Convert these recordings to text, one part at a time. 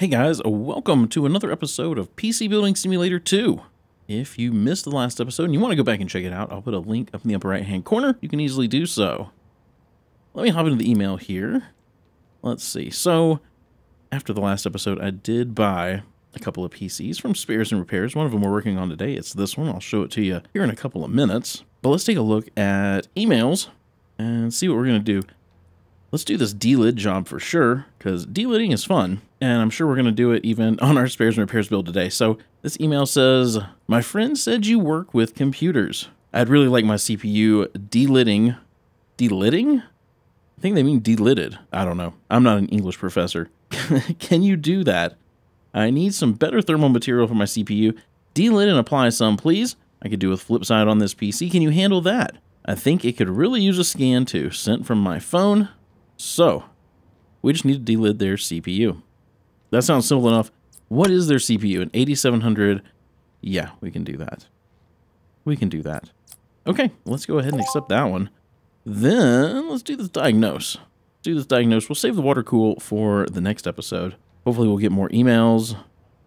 Hey guys, welcome to another episode of PC Building Simulator 2. If you missed the last episode and you want to go back and check it out, I'll put a link up in the upper right hand corner. You can easily do so. Let me hop into the email here. Let's see. So, after the last episode, I did buy a couple of PCs from Spares and Repairs. One of them we're working on today. It's this one. I'll show it to you here in a couple of minutes. But let's take a look at emails and see what we're going to do. Let's do this delid job for sure, because delidding is fun, and I'm sure we're going to do it even on our Spares and Repairs build today. So this email says, my friend said you work with computers. I'd really like my CPU delidding. Delidding? I think they mean delidded. I don't know. I'm not an English professor. Can you do that? I need some better thermal material for my CPU. Delid and apply some, please. I could do a flip side on this PC. Can you handle that? I think it could really use a scan too. Sent from my phone. So, we just need to delid their CPU. That sounds simple enough. What is their CPU? An 8700? Yeah, we can do that. We can do that. Okay, let's go ahead and accept that one. Then, let's do this diagnose. We'll save the water cool for the next episode. Hopefully we'll get more emails,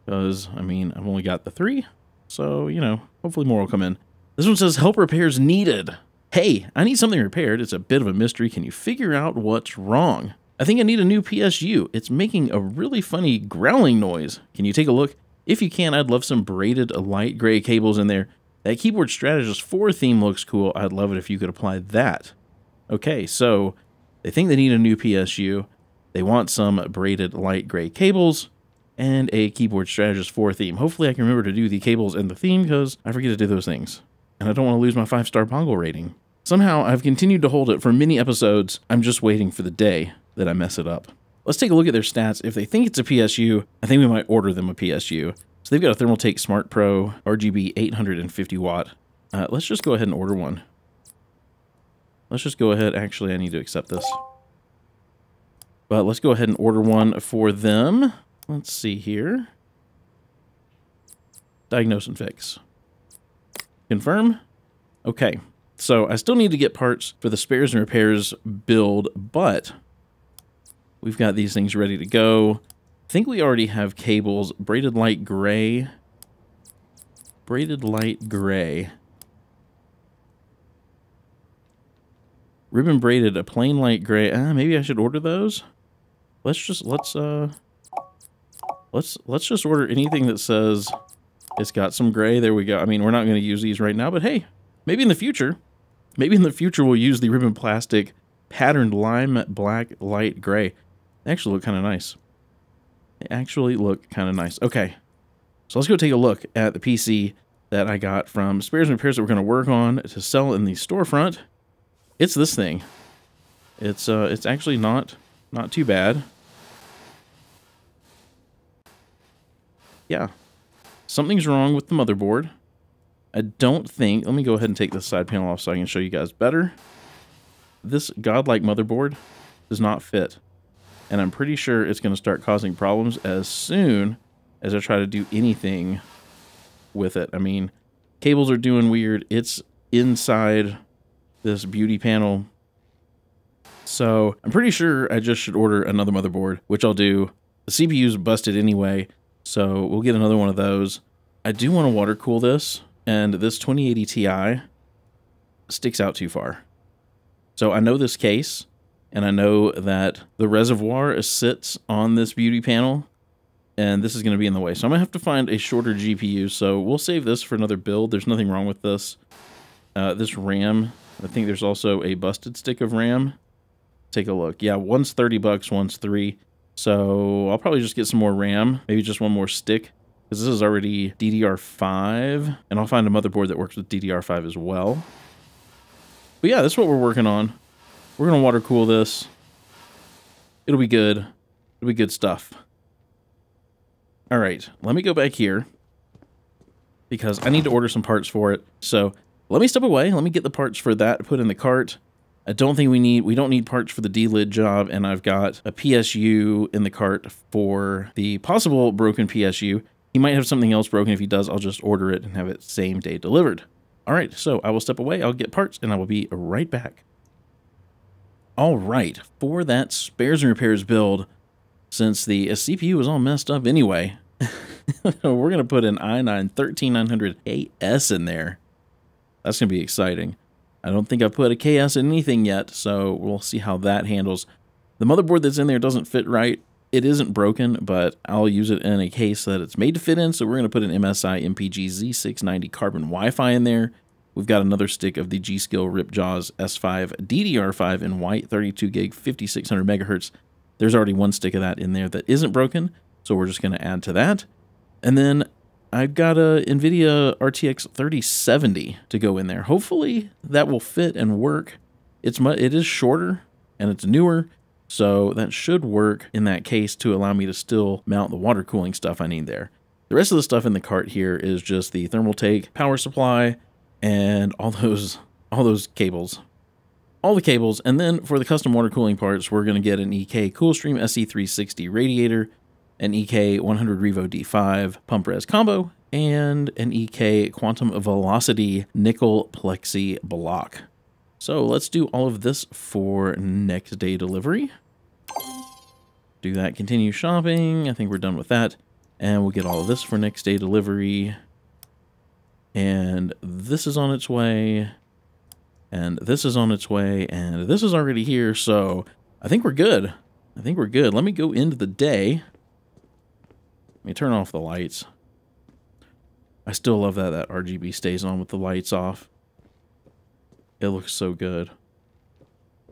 because, I mean, I've only got the 3. So, you know, hopefully more will come in. This one says, help repairs needed. Hey, I need something repaired. It's a bit of a mystery. Can you figure out what's wrong? I think I need a new PSU. It's making a really funny growling noise. Can you take a look? If you can, I'd love some braided light gray cables in there. That Keyboard Strategist 4 theme looks cool. I'd love it if you could apply that. Okay, so they think they need a new PSU. They want some braided light gray cables and a Keyboard Strategist 4 theme. Hopefully I can remember to do the cables and the theme, because I forget to do those things. And I don't want to lose my 5-star Pongo rating. Somehow, I've continued to hold it for many episodes. I'm just waiting for the day that I mess it up. Let's take a look at their stats. If they think it's a PSU, I think we might order them a PSU. So they've got a Thermaltake Smart Pro RGB 850 watt. Let's just go ahead and order one. Let's just go ahead. Actually, I need to accept this. But let's go ahead and order one for them. Let's see here. Diagnose and fix. Confirm. Okay, so I still need to get parts for the Spares and Repairs build, but we've got these things ready to go. I think we already have cables. Braided light gray. Braided light gray. Ribbon braided, a plain light gray. Maybe I should order those. Let's just order anything that says it's got some gray. There we go. I mean, we're not going to use these right now, but hey, maybe in the future. Maybe in the future we'll use the ribbon plastic patterned lime black light gray. They actually look kind of nice. Okay, so let's go take a look at the PC that I got from Spares and Repairs that we're going to work on to sell in the storefront. It's this thing. It's actually not too bad. Yeah. Something's wrong with the motherboard. I don't think... Let me go ahead and take this side panel off so I can show you guys better. This godlike motherboard does not fit. And I'm pretty sure it's going to start causing problems as soon as I try to do anything with it. I mean, cables are doing weird. It's inside this beauty panel. So I'm pretty sure I just should order another motherboard, which I'll do. The CPU's busted anyway, so we'll get another one of those. I do want to water cool this, and this 2080 Ti sticks out too far. So I know this case, and I know that the reservoir sits on this beauty panel, and this is going to be in the way. So I'm going to have to find a shorter GPU, so we'll save this for another build. There's nothing wrong with this. This RAM, I think there's also a busted stick of RAM. Take a look. Yeah, one's 30 bucks, one's 3. So I'll probably just get some more RAM, maybe just one more stick, because this is already DDR5, and I'll find a motherboard that works with DDR5 as well. But yeah, that's what we're working on. We're going to water cool this. It'll be good. It'll be good stuff. All right, let me go back here, because I need to order some parts for it. So let me step away. Let me get the parts for that put in the cart. I don't think we don't need parts for the delid job, and I've got a PSU in the cart for the possible broken PSU. He might have something else broken. If he does, I'll just order it and have it same day delivered. All right, so I will step away. I'll get parts, and I will be right back. All right, for that Spares and Repairs build, since the CPU was all messed up anyway, we're going to put an i9-13900KS in there. That's going to be exciting. I don't think I put a KS in anything yet, so we'll see how that handles. The motherboard that's in there doesn't fit right. It isn't broken, but I'll use it in a case that it's made to fit in, so we're going to put an MSI MPG Z690 Carbon Wi-Fi in there. We've got another stick of the G-Skill Ripjaws S5 DDR5 in white, 32 gig, 5600 megahertz. There's already one stick of that in there that isn't broken, so we're just going to add to that. And then I've got a Nvidia RTX 3070 to go in there. Hopefully that will fit and work. It is shorter and it's newer, so that should work in that case to allow me to still mount the water cooling stuff I need there. The rest of the stuff in the cart here is just the thermal take, power supply, and all those cables. All the cables, and then for the custom water cooling parts, we're going to get an EK Coolstream SE360 radiator, an EK 100 Revo D5 pump res combo, and an EK Quantum Velocity nickel plexi block. So let's do all of this for next day delivery. Do that, continue shopping. I think we're done with that. And we'll get all of this for next day delivery. And this is on its way. And this is on its way, and this is already here, so I think we're good. I think we're good. Let me go into the day. Let me turn off the lights. I still love that RGB stays on with the lights off. It looks so good.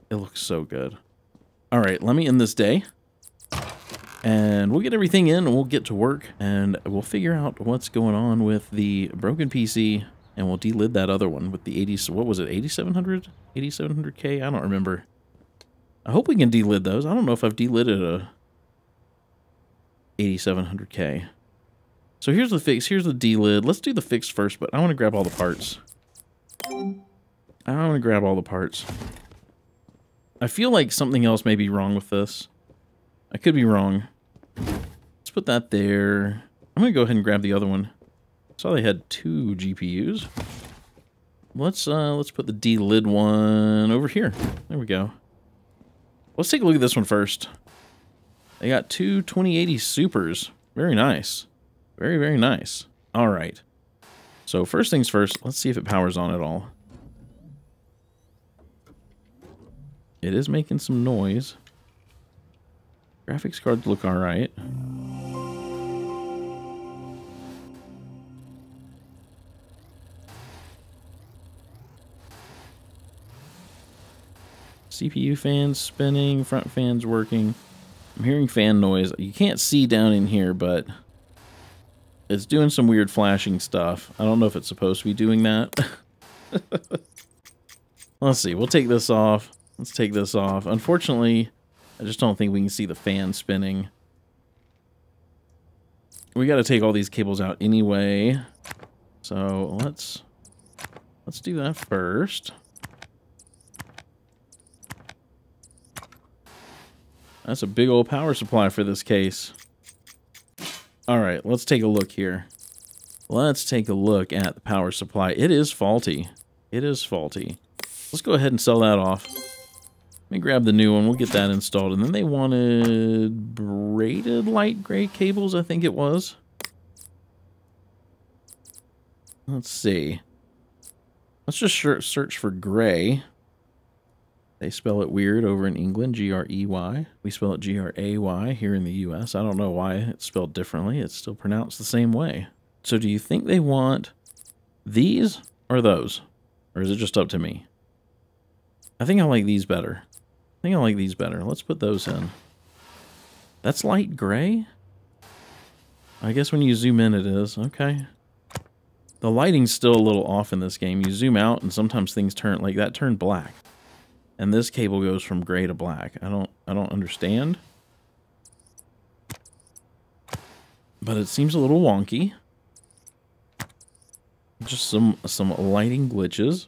It looks so good. All right, let me end this day. And we'll get everything in, and we'll get to work, and we'll figure out what's going on with the broken PC. And we'll delid that other one with the 80, what was it, 8700? 8700K? I don't remember. I hope we can delid those. I don't know if I've delided a 8700K. So here's the fix, here's the delid. Let's do the fix first, but I want to grab all the parts. I want to grab all the parts. I feel like something else may be wrong with this. I could be wrong. Let's put that there. I'm going to go ahead and grab the other one. Saw they had 2 GPUs. Let's put the delid one over here. There we go. Let's take a look at this one first. They got 2 2080 Supers. Very nice. Very, very nice. All right. So first things first, let's see if it powers on at all. It is making some noise. Graphics cards look all right. CPU fans spinning, front fans working. I'm hearing fan noise. You can't see down in here, but it's doing some weird flashing stuff. I don't know if it's supposed to be doing that. Let's see. We'll take this off. Let's take this off. Unfortunately, I just don't think we can see the fan spinning. We got to take all these cables out anyway. So let's do that first. That's a big old power supply for this case. All right, let's take a look here. Let's take a look at the power supply. It is faulty. It is faulty. Let's go ahead and sell that off. Let me grab the new one. We'll get that installed. And then they wanted braided light gray cables, I think it was. Let's see. Let's just search for gray. They spell it weird over in England, G-R-E-Y. We spell it G-R-A-Y here in the U.S. I don't know why it's spelled differently. It's still pronounced the same way. So do you think they want these or those? Or is it just up to me? I think I like these better. I think I like these better. Let's put those in. That's light gray? I guess when you zoom in it is. Okay. The lighting's still a little off in this game. You zoom out and sometimes things turn, like that turned black. And this cable goes from gray to black. I don't understand. But it seems a little wonky. Just some lighting glitches.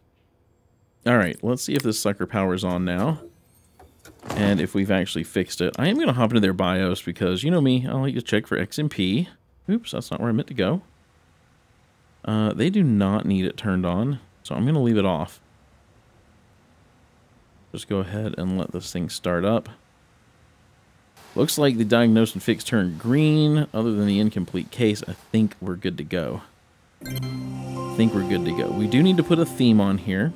Alright, let's see if this sucker powers on now. And if we've actually fixed it. I am going to hop into their BIOS because, you know me, I like to check for XMP. Oops, that's not where I meant to go. They do not need it turned on, so I'm going to leave it off. Just go ahead and let this thing start up. Looks like the diagnose and fix turned green. Other than the incomplete case, I think we're good to go. I think we're good to go. We do need to put a theme on here.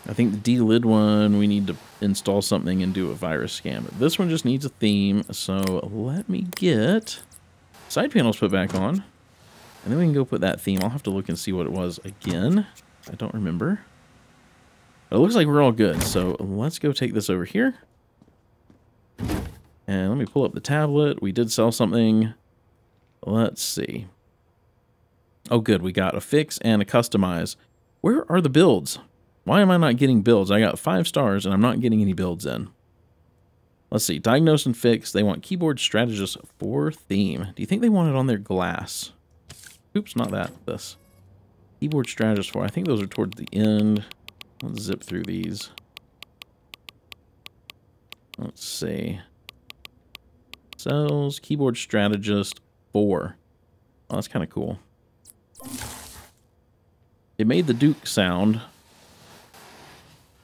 I think the delid one, we need to install something and do a virus scan. But this one just needs a theme. So let me get side panels put back on. And then we can go put that theme. I'll have to look and see what it was again. I don't remember. But it looks like we're all good. So let's go take this over here. And let me pull up the tablet. We did sell something. Let's see. Oh, good. We got a fix and a customize. Where are the builds? Why am I not getting builds? I got 5 stars and I'm not getting any builds in. Let's see. Diagnose and fix. They want keyboard strategist for theme. Do you think they want it on their glass? Oops, not that. This. Keyboard strategist for. I think those are towards the end. Let's zip through these. Let's see. Cells, keyboard strategist 4. Oh, that's kind of cool. It made the Duke sound.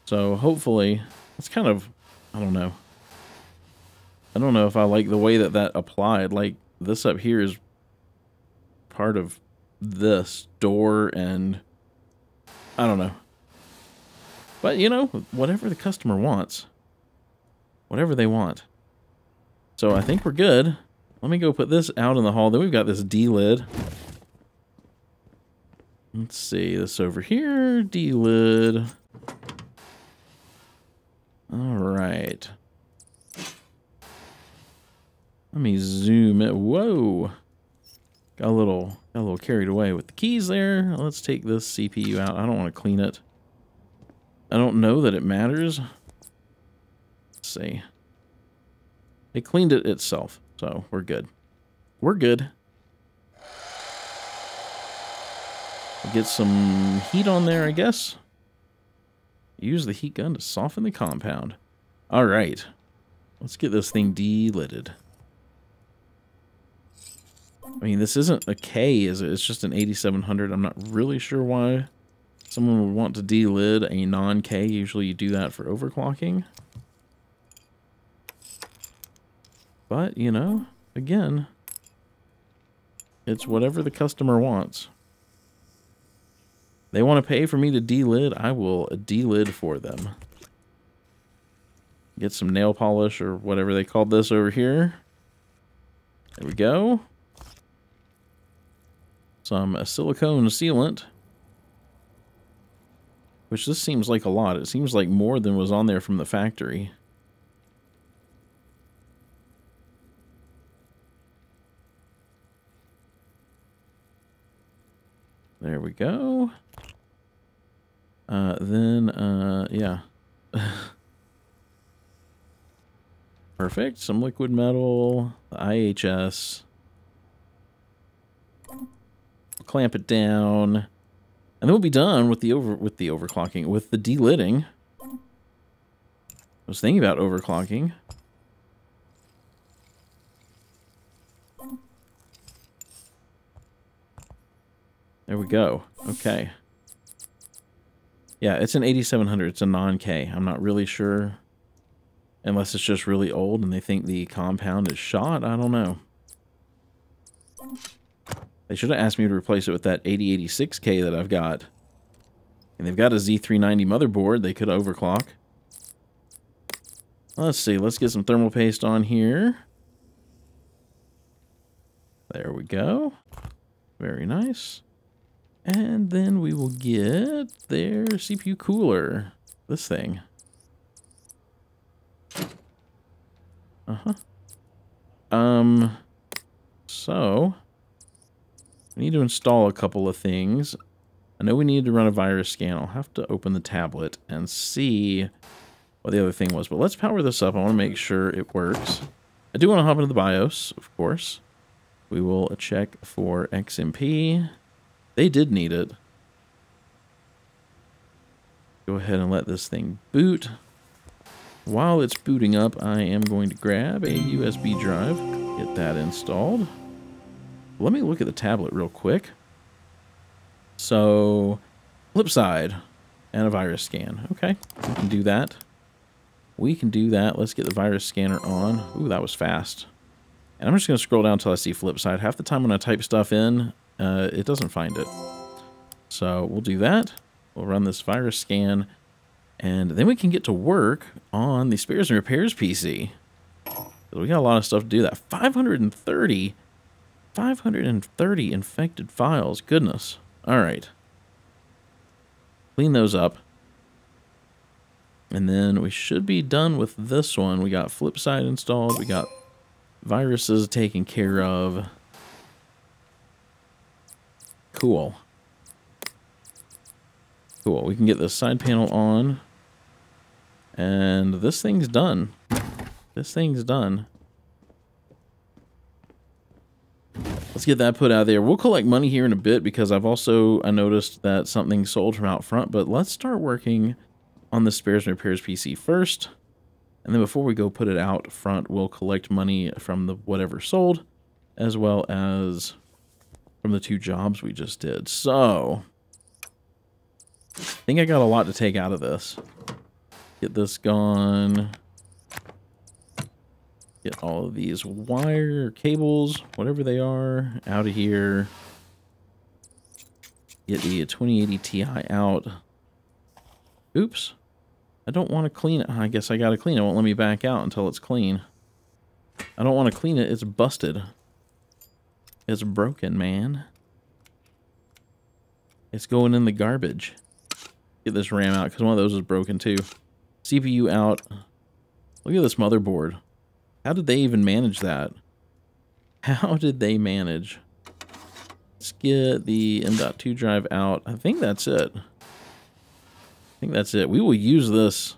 So hopefully, it's kind of, I don't know. I don't know if I like the way that that applied. Like, this up here is part of this door and I don't know. But, you know, whatever the customer wants. Whatever they want. So I think we're good. Let me go put this out in the hall. Then we've got this delid. Let's see this over here. Delid. All right. Let me zoom it. Whoa. Got a little carried away with the keys there. Let's take this CPU out. I don't want to clean it. I don't know that it matters. Let's see. It cleaned it itself, so we're good. We're good. Get some heat on there, I guess. Use the heat gun to soften the compound. All right. Let's get this thing delidded. I mean, this isn't a K, is it? It's just an 8700. I'm not really sure why someone would want to delid a non-K. Usually you do that for overclocking. But, you know, again, it's whatever the customer wants. They want to pay for me to delid, I will delid for them. Get some nail polish or whatever they called this over here. There we go. Some silicone sealant. Which this seems like a lot. It seems like more than was on there from the factory. There we go. Yeah. Perfect. Some liquid metal, the IHS. Clamp it down. And then we'll be done with the overclocking, with the delidding. I was thinking about overclocking. There we go. Okay. Yeah, it's an 8700. It's a non-K. I'm not really sure. Unless it's just really old and they think the compound is shot. I don't know. They should have asked me to replace it with that 8086K that I've got. And they've got a Z390 motherboard. They could overclock. Let's see. Let's get some thermal paste on here. There we go. Very nice. And then we will get their CPU cooler. This thing. So we need to install a couple of things. I know we need to run a virus scan. I'll have to open the tablet and see what the other thing was. But let's power this up. I want to make sure it works. I do want to hop into the BIOS, of course. We will check for XMP. They did need it. Go ahead and let this thing boot. While it's booting up, I am going to grab a USB drive, get that installed. Let me look at the tablet real quick. So, flip side and a virus scan. Okay, we can do that. we can do that. Let's get the virus scanner on. Ooh, that was fast. And I'm just going to scroll down until I see flip side. Half the time when I type stuff in, it doesn't find it. So we'll do that. We'll run this virus scan. And then we can get to work on the spares and repairs PC. We got a lot of stuff to do that. 530 infected files. Goodness. All right. Clean those up. And then we should be done with this one. We got Flipside installed. We got viruses taken care of. Cool. Cool. We can get this side panel on. And this thing's done. This thing's done. Let's get that put out there. We'll collect money here in a bit because I noticed that something sold from out front. But let's start working on the spares and repairs PC first. And then before we go put it out front, we'll collect money from the whatever sold, as well as from the 2 jobs we just did. So, I think I got a lot to take out of this. Get this gone. Get all of these wire cables, whatever they are, out of here. Get the 2080 Ti out. Oops. I don't want to clean it. I guess I got to clean it. It won't let me back out until it's clean. I don't want to clean it. It's busted. It's broken, man. It's going in the garbage. Get this RAM out because one of those is broken too. CPU out. Look at this motherboard. How did they even manage that? How did they manage? Let's get the M.2 drive out. I think that's it. I think that's it. We will use this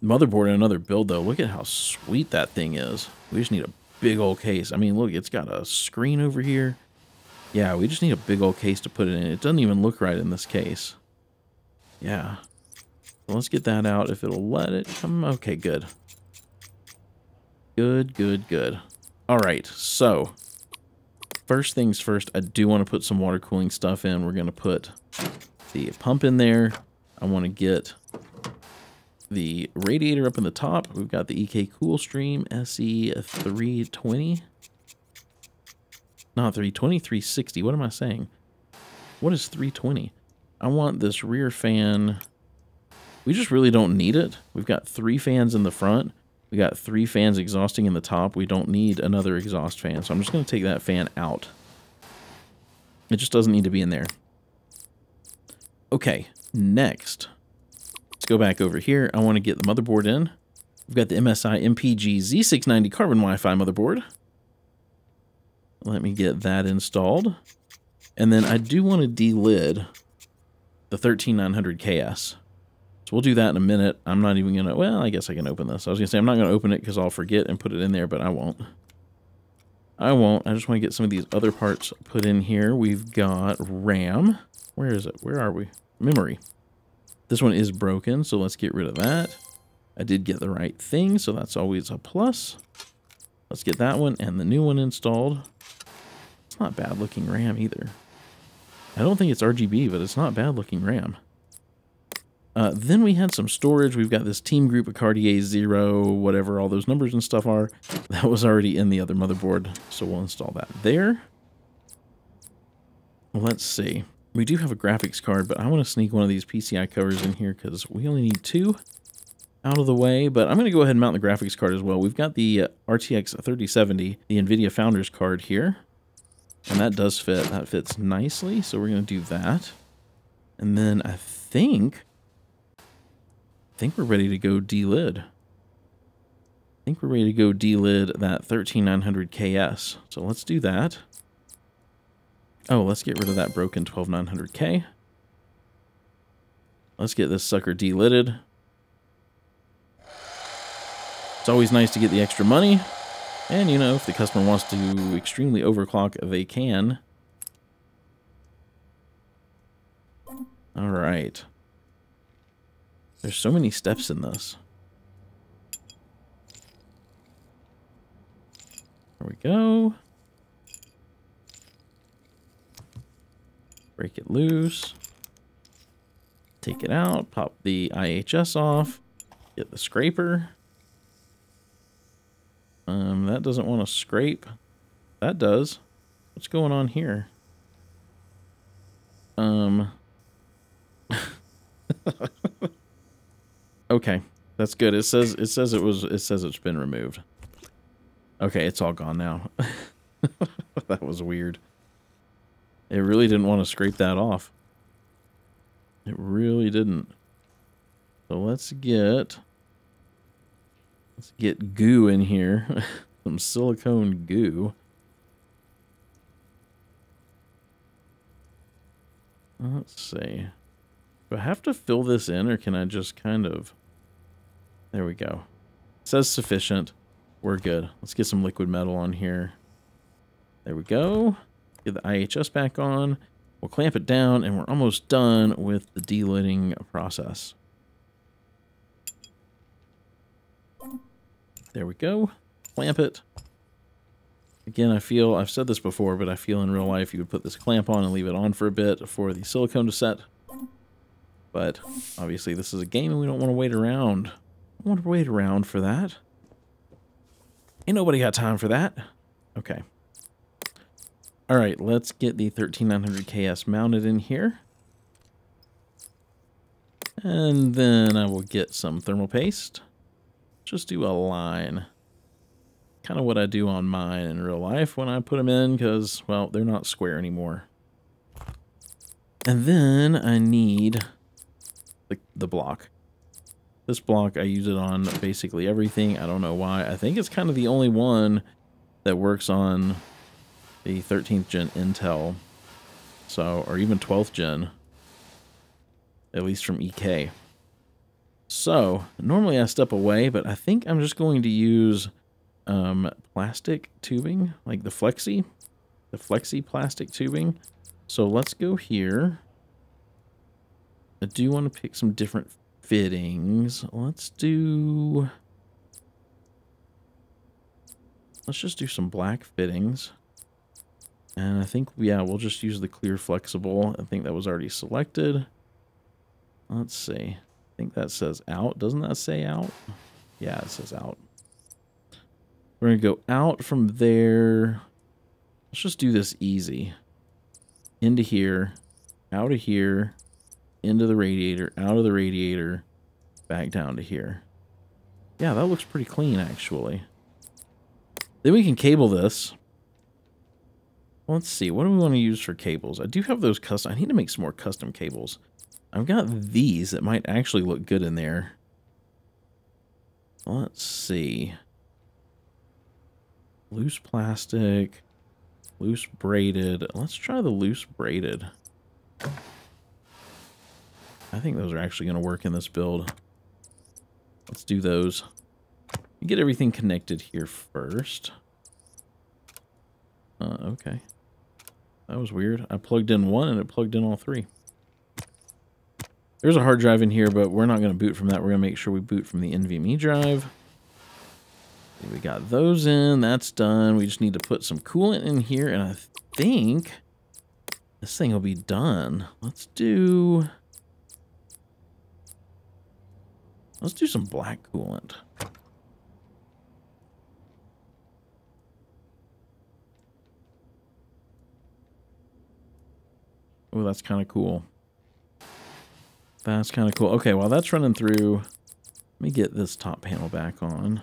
motherboard in another build, though. Look at how sweet that thing is. We just need a big old case. I mean, look, it's got a screen over here. Yeah, we just need a big old case to put it in. It doesn't even look right in this case. Yeah. So let's get that out if it'll let it come. Okay, good. Good, good, good. All right, so first things first, I do want to put some water cooling stuff in. We're going to put the pump in there. I want to get the radiator up in the top. We've got the EK Coolstream SE320. Not 320, 360. What am I saying? What is 320? I want this rear fan. We just really don't need it. We've got 3 fans in the front. We got 3 fans exhausting in the top. We don't need another exhaust fan. So I'm just going to take that fan out. It just doesn't need to be in there. Okay, next. Let's go back over here. I want to get the motherboard in. We've got the MSI MPG Z690 Carbon Wi-Fi motherboard. Let me get that installed. And then I do want to delid the 13900KS. So we'll do that in a minute. I'm not even going to... Well, I guess I can open this. I was going to say I'm not going to open it because I'll forget and put it in there, but I won't. I won't. I just want to get some of these other parts put in here. We've got RAM. Where is it? Where are we? Memory. This one is broken, so let's get rid of that. I did get the right thing, so that's always a plus. Let's get that one and the new one installed. It's not bad looking RAM either. I don't think it's RGB, but it's not bad looking RAM. Then we had some storage. We've got this Team Group of Cartier 0, whatever all those numbers and stuff are. That was already in the other motherboard, so we'll install that there. Let's see. We do have a graphics card, but I want to sneak one of these PCI covers in here because we only need 2 out of the way. But I'm going to go ahead and mount the graphics card as well. We've got the RTX 3070, the Nvidia Founders card here. And that does fit. That fits nicely, so we're going to do that. And then I think we're ready to go delid. We're ready to go delid that 13900KS. So let's do that. Oh, let's get rid of that broken 12900K. Let's get this sucker delidded. It's always nice to get the extra money. And, you know, if the customer wants to extremely overclock, they can. All right. There's so many steps in this. There we go. Break it loose. Take it out. Pop the IHS off. Get the scraper. That doesn't want to scrape. That does. What's going on here? Okay, that's good. It says it's been removed. Okay, it's all gone now. That was weird. It really didn't want to scrape that off. It really didn't. So let's get goo in here. Some silicone goo. Let's see. Do I have to fill this in, or can I just kind of... There we go. It says sufficient. We're good. Let's get some liquid metal on here. There we go. Get the IHS back on. We'll clamp it down, and we're almost done with the delidding process. There we go. Clamp it. Again, I feel, I've said this before, but I feel in real life you would put this clamp on and leave it on for a bit for the silicone to set. But obviously this is a game and we don't want to wait around. I don't want to wait around for that. Ain't nobody got time for that. Okay. Alright, let's get the 13900KS mounted in here. And then I will get some thermal paste. Just do a line. Kind of what I do on mine in real life when I put them in, because, well, they're not square anymore. And then I need the block. This block, I use it on basically everything. I don't know why. I think it's kind of the only one that works on the 13th gen Intel. So, or even 12th gen. At least from EK. So, normally I step away, but I think I'm just going to use plastic tubing, like the flexi plastic tubing. So let's go here. I do want to pick some different fittings. Let's just do some black fittings. And I think, yeah, we'll just use the clear flexible. I think that was already selected. Let's see. I think that says out. Doesn't that say out? Yeah, it says out. We're going to go out from there. Let's just do this easy. Into here, out of here, into the radiator, out of the radiator, back down to here. Yeah, that looks pretty clean, actually. Then we can cable this. Let's see, what do we want to use for cables? I do have those custom. I need to make some more custom cables. I've got these that might actually look good in there. Let's see. Loose plastic, loose braided. Let's try the loose braided. I think those are actually going to work in this build. Let's do those. Get everything connected here first. Okay. That was weird. I plugged in one and it plugged in all three. There's a hard drive in here, but we're not going to boot from that. We're going to make sure we boot from the NVMe drive. We got those in. That's done. We just need to put some coolant in here, and I think this thing will be done. Let's do some black coolant. Oh, that's kind of cool. That's kind of cool. Okay, while that's running through, let me get this top panel back on.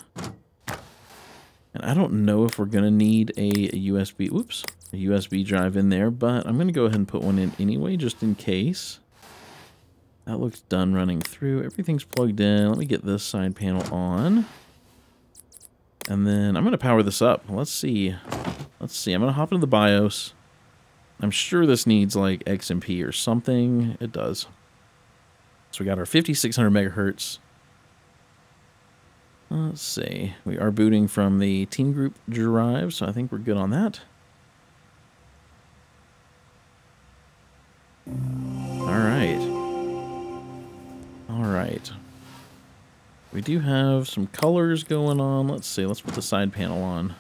And I don't know if we're going to need a USB drive in there, but I'm going to go ahead and put one in anyway, just in case. That looks done running through. Everything's plugged in. Let me get this side panel on. And then I'm going to power this up. Let's see. I'm going to hop into the BIOS. I'm sure this needs like XMP or something. It does. So we got our 5600 megahertz. Let's see. We are booting from the Team Group drive, so I think we're good on that. Alright. We do have some colors going on. Let's see. Let's put the side panel on.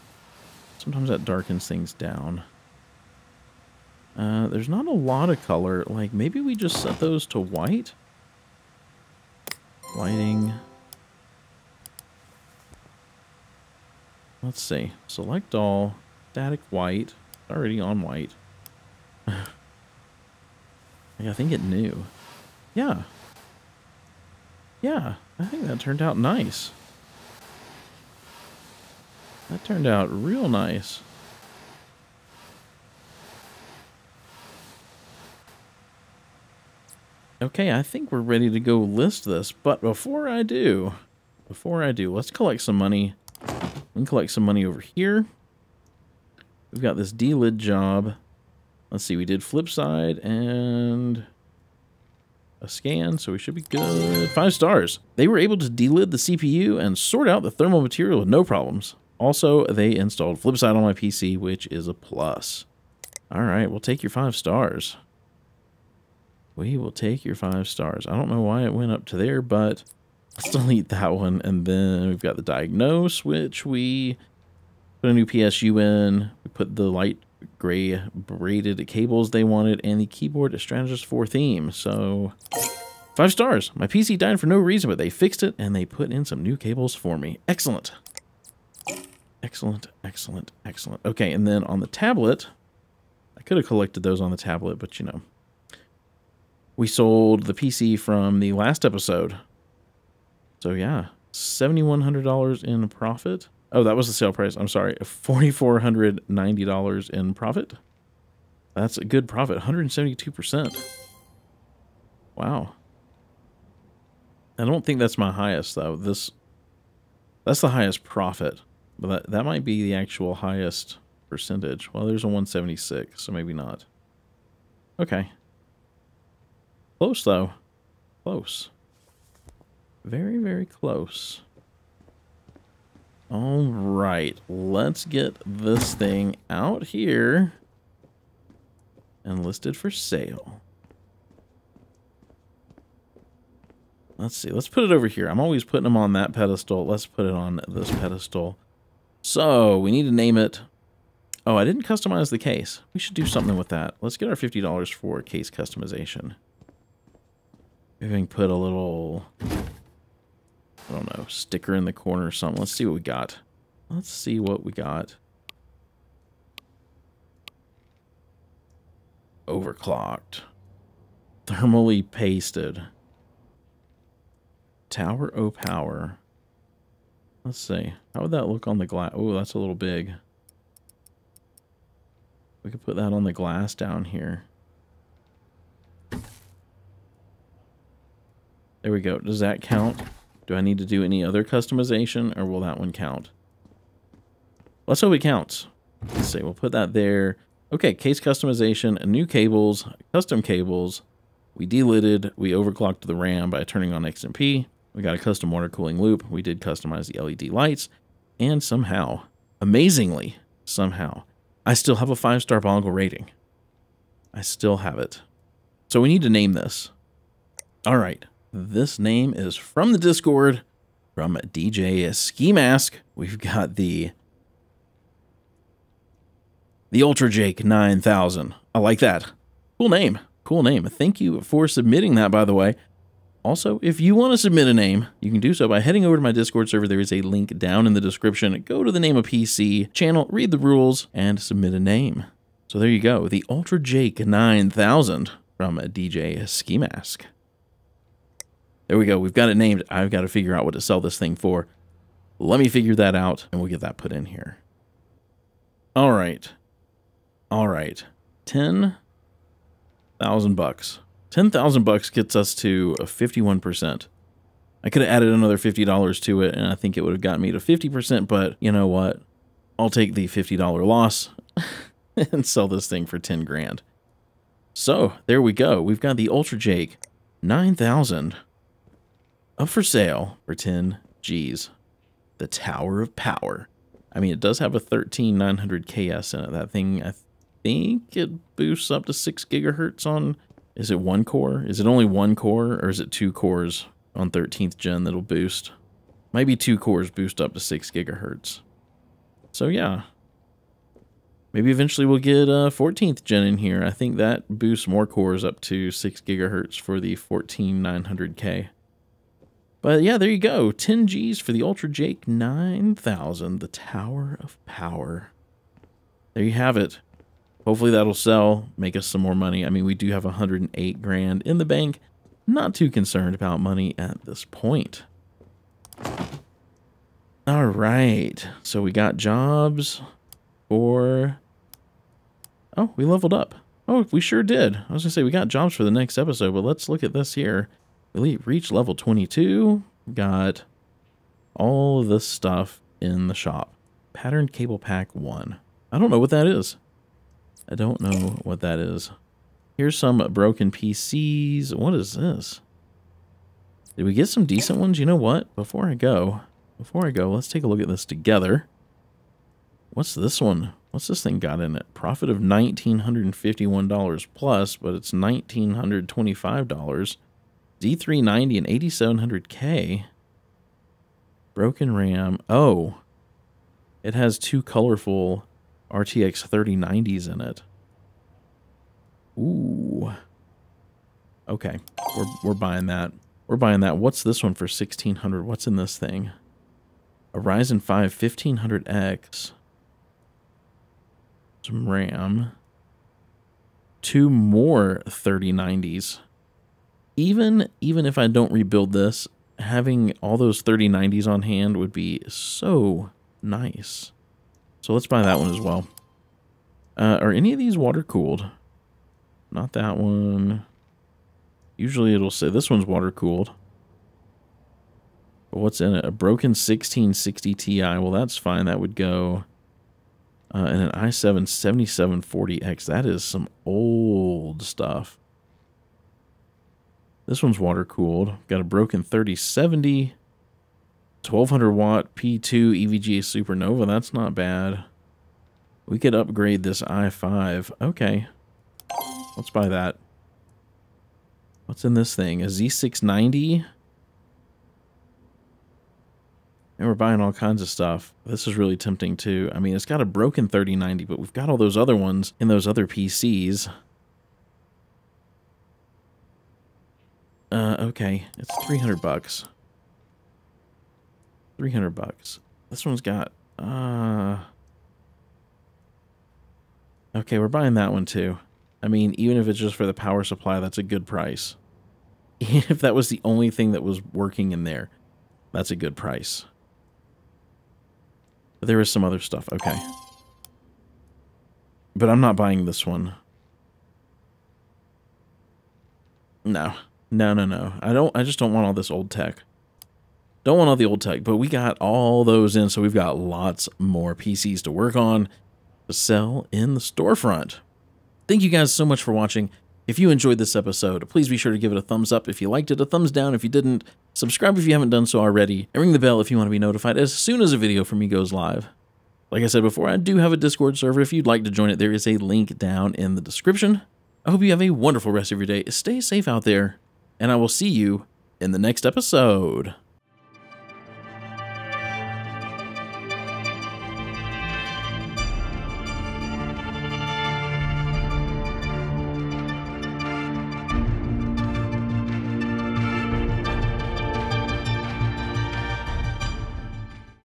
Sometimes that darkens things down. There's not a lot of color. Like, maybe we just set those to white? Lighting. Let's see. Select all. Static white. Already on white. I think it knew. Yeah. Yeah. I think that turned out nice. That turned out real nice. Okay, I think we're ready to go list this, but before I do, let's collect some money. We can collect some money over here. We've got this delid job. Let's see, we did flip side and a scan, so we should be good. 5 stars. They were able to delid the CPU and sort out the thermal material with no problems. Also, they installed flip side on my PC, which is a plus. All right, we'll take your 5 stars. We will take your 5 stars. I don't know why it went up to there, but let's delete that one. And then we've got the diagnose, which we put a new PSU in. We put the light gray braided cables they wanted, and the keyboard strategist 4 theme. So 5 stars. My PC died for no reason, but they fixed it and they put in some new cables for me. Excellent. Excellent, excellent, excellent. Okay, and then on the tablet, I could have collected those on the tablet, but you know. We sold the PC from the last episode. So yeah, $7,100 in profit. Oh, that was the sale price. I'm sorry, $4,490 in profit. That's a good profit, 172%. Wow. I don't think that's my highest though. That's the highest profit, but that might be the actual highest percentage. Well, there's a 176, so maybe not. Okay. Close, though. Close. Very, very close. All right. Let's get this thing out here and listed for sale. Let's see. Let's put it over here. I'm always putting them on that pedestal. Let's put it on this pedestal. So, we need to name it. Oh, I didn't customize the case. We should do something with that. Let's get our $50 for case customization. Maybe we can put a little, I don't know, sticker in the corner or something. Let's see what we got. Let's see what we got. Overclocked. Thermally pasted. Tower O power. Let's see. How would that look on the glass? Oh, that's a little big. We could put that on the glass down here. There we go. Does that count? Do I need to do any other customization, or will that one count? Let's hope it counts. Let's see. We'll put that there. Okay, case customization, new cables, custom cables. We delided. We overclocked the RAM by turning on XMP. We got a custom water cooling loop. We did customize the LED lights. And somehow, amazingly, somehow, I still have a 5-star Boggle rating. I still have it. So we need to name this. All right. This name is from the Discord, from DJ Ski Mask. We've got the Ultra Jake 9000. I like that. Cool name. Cool name. Thank you for submitting that, by the way. Also, if you want to submit a name, you can do so by heading over to my Discord server. There is a link down in the description. Go to the Name a PC channel, read the rules, and submit a name. So there you go. The Ultra Jake 9000 from DJ Ski Mask. There we go. We've got it named. I've got to figure out what to sell this thing for. Let me figure that out, and we'll get that put in here. All right. All right. 10,000 bucks. 10,000 bucks gets us to a 51%. I could have added another $50 to it, and I think it would have gotten me to 50%, but you know what? I'll take the $50 loss and sell this thing for 10 grand. So, there we go. We've got the Ultra Jake 9000 up for sale for 10 G's. The Tower of Power. I mean, it does have a 13900KS in it. That thing, I think it boosts up to 6 gigahertz on... Is it 1 core? Is it only 1 core, or is it 2 cores on 13th gen that'll boost? Maybe 2 cores boost up to 6 gigahertz. So yeah. Maybe eventually we'll get 14th gen in here. I think that boosts more cores up to 6 gigahertz for the 14900K. But yeah, there you go. 10 G's for the Ultra Jake 9000, the Tower of Power. There you have it. Hopefully that'll sell, make us some more money. I mean, we do have 108 grand in the bank. Not too concerned about money at this point. All right, so we got jobs for... Oh, we leveled up. Oh, we sure did. I was gonna say we got jobs for the next episode, but let's look at this here. We reached level 22. Got all of this stuff in the shop. Pattern cable pack 1. I don't know what that is. I don't know what that is. Here's some broken PCs. What is this? Did we get some decent ones? You know what? Before I go, let's take a look at this together. What's this one? What's this thing got in it? Profit of $1,951 plus, but it's $1,925. Z390 and 8700K. Broken RAM. Oh, it has 2 colorful RTX 3090s in it. Ooh. Okay, we're buying that. We're buying that. What's this one for 1600? What's in this thing? A Ryzen 5 1500X. Some RAM. 2 more 3090s. Even if I don't rebuild this, having all those 3090s on hand would be so nice. So let's buy that one as well. Are any of these water cooled? Not that one. Usually it'll say this one's water cooled. But what's in it? A broken 1660 Ti. Well, that's fine. That would go. And an i7 7740X. That is some old stuff. This one's water cooled. Got a broken 3070. 1200 watt P2 EVGA Supernova. That's not bad. We could upgrade this i5. Okay. Let's buy that. What's in this thing? A Z690? And we're buying all kinds of stuff. This is really tempting too. I mean, it's got a broken 3090, but we've got all those other ones in those other PCs. Okay. It's 300 bucks. 300 bucks. This one's got, okay, we're buying that one too. I mean, even if it's just for the power supply, that's a good price. If that was the only thing that was working in there, that's a good price. But there is some other stuff. Okay. But I'm not buying this one. No. No. I just don't want all this old tech. Don't want all the old tech, but we got all those in, so we've got lots more PCs to work on to sell in the storefront. Thank you guys so much for watching. If you enjoyed this episode, please be sure to give it a thumbs up if you liked it, a thumbs down if you didn't, subscribe if you haven't done so already, and ring the bell if you want to be notified as soon as a video from me goes live. Like I said before, I do have a Discord server. If you'd like to join it, there is a link down in the description. I hope you have a wonderful rest of your day. Stay safe out there, and I will see you in the next episode.